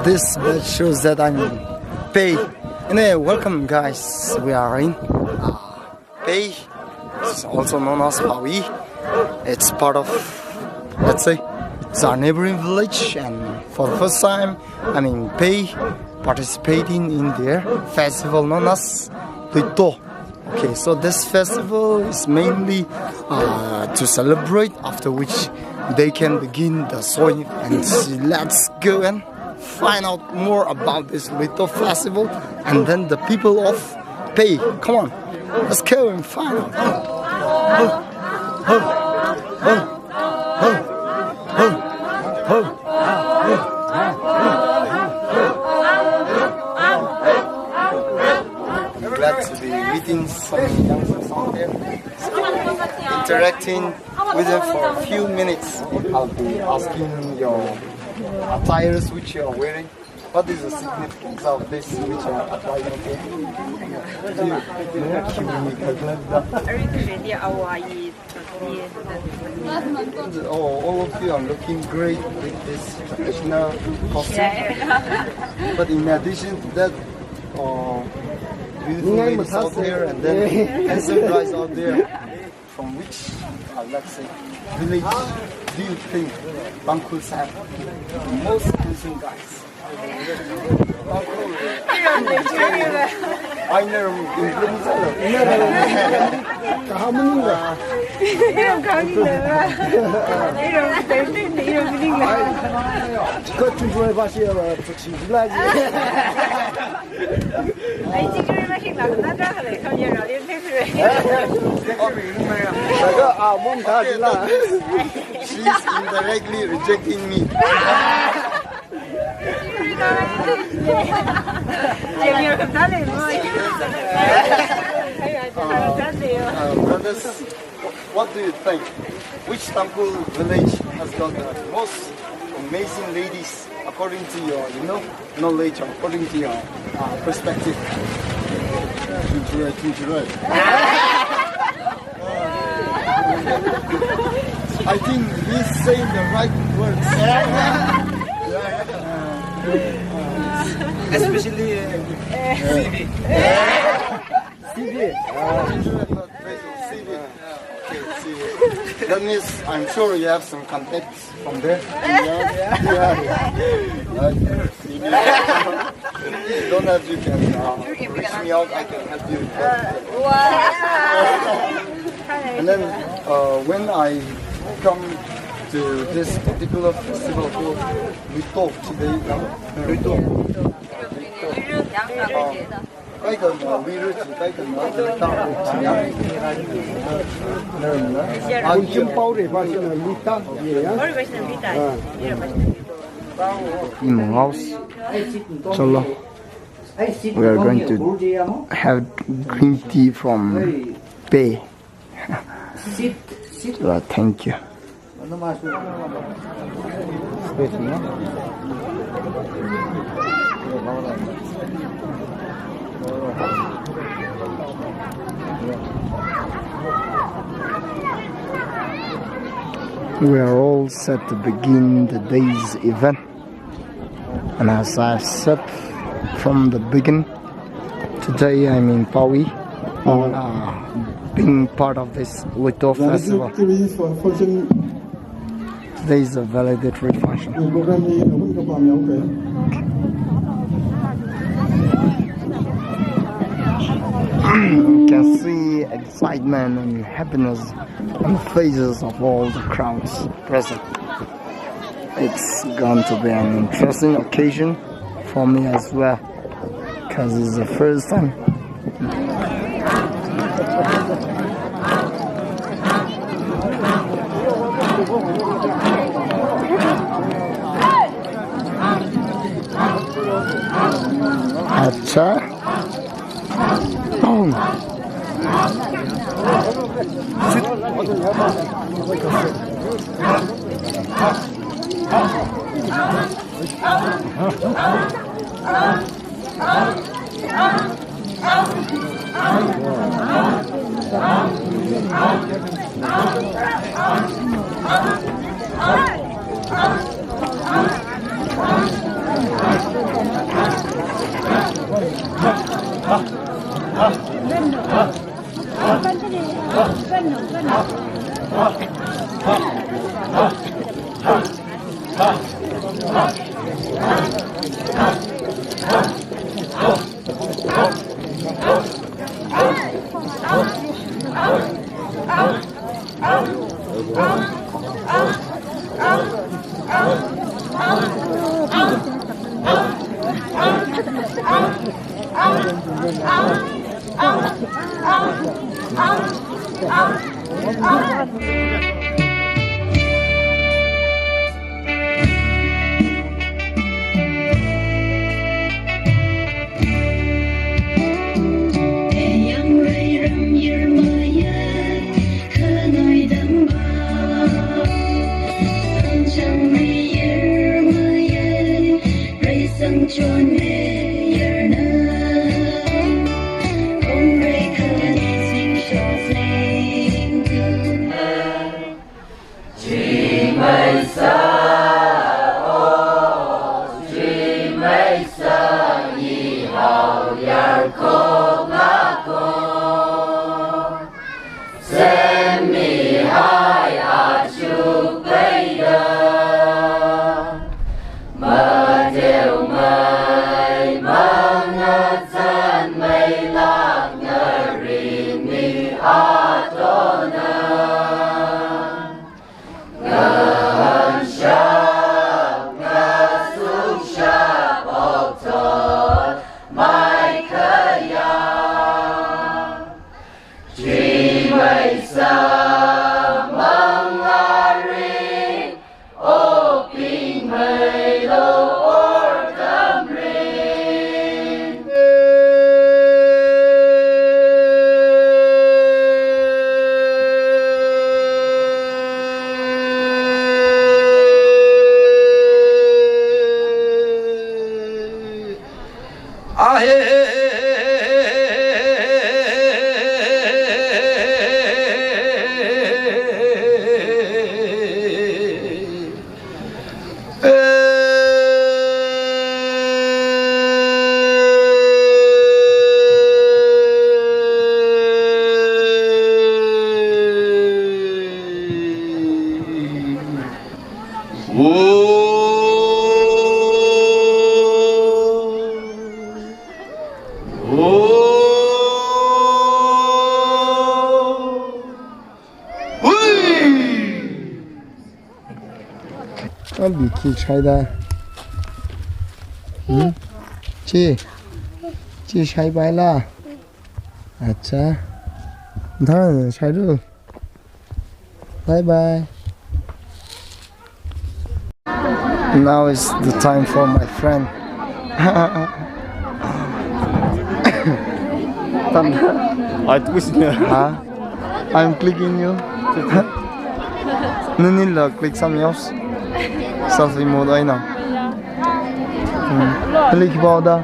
This badge shows that I'm Peh. Anyway, welcome guys. We are in Peh. It's also known as Pawi. It's part of, let's say, it's our neighboring village, and for the first time I'm in Peh, participating in their festival known as Luita. Okay, so this festival is mainly to celebrate, after which they can begin the sowing. And let's go and find out more about this Luita festival and then the people of Peh. Come on, let's go and find out. I'm glad to be meeting some youngsters out there, interacting with them for a few minutes. I'll be asking your attires which you are wearing. What is the significance of this which you are attire? All of you are looking great with this traditional costume. But in addition to that, beautiful ladies out there and then handsome guys out there. From which, let's say, village do you think Tangkhul have the most handsome guys? I know she's indirectly rejecting me. Brothers, what do you think? Which Tangkhul village has got the most amazing ladies according to your, knowledge, or according to your perspective? I think he's saying the right words. Especially CV. That means I'm sure you have some contacts from there. Don't have, you can reach me out, I can help you. And then when I come to this particular festival called Luita today, Luita. Cái cần Luira chỉ cái cần nói tới tao anh chim bao để bao nhiêu là Luita we are going to have green tea from Peh. Thank you. We are all set to begin the day's event, and as I said from the beginning, today I'm in Pawi, being part of this Luita festival. Today is a valedictory function. You can see excitement and happiness on the faces of all the crowds present. It's going to be an interesting occasion for me as well, because it's the first time. Acha. bị khi sai ra chị sai bài là अच्छा धर sai rồi bye bye. Now is the time for my friend. I'm clicking you. No need to click something else. Selfie mode I know. Click vào đâu?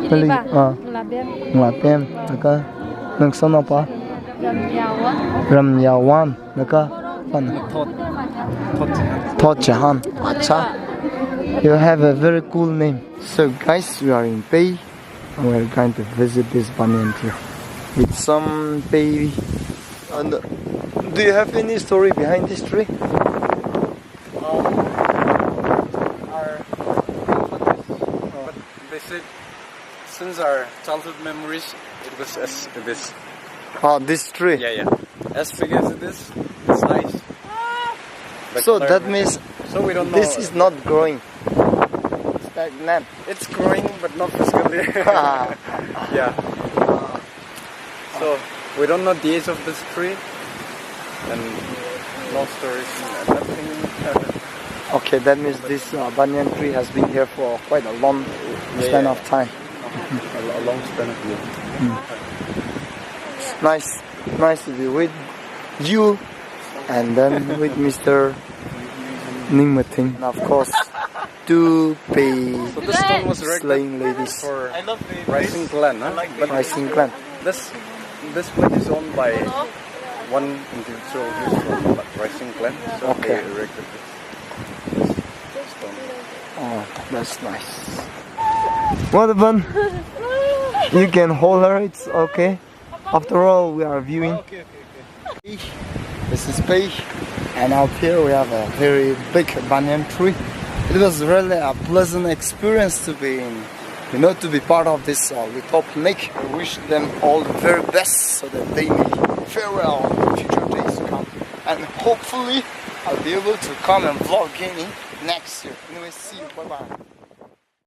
Click ngã bên, được không? Nâng sao nó pa? Ram Yawan, được không? Thot Jahan. Acha. You have a very cool name. So guys, we are in Peh and we are going to visit this banyan tree with some baby. And do you have any story behind this tree? Since our childhood memories, it was as this. Oh, this tree? Yeah. As big as it is, it's nice. So that means so we don't know. This is not growing. Stagnant. It's growing, but not physically. Yeah. So we don't know the age of this tree, and no stories and nothing. Okay, that means this banyan tree has been here for quite a long span of time. A long span of years. Nice to be with you, and then with Mr. Ningmating, and of course, two Peh slaying ladies. For rising clan, huh? But rising clan. This place is owned by one individual who's from rising clan. So okay. They erected this stone. Oh, that's nice. What fun! You can hold her, it's okay. After all, we are viewing. Okay. This is Peh, and out here we have a very big banyan tree. It was really a pleasant experience to be in, to be part of this Luita Phanit. I wish them all the very best so that they may fare well in future days to come. And hopefully I'll be able to come and vlog again next year. Anyway, see you, bye bye.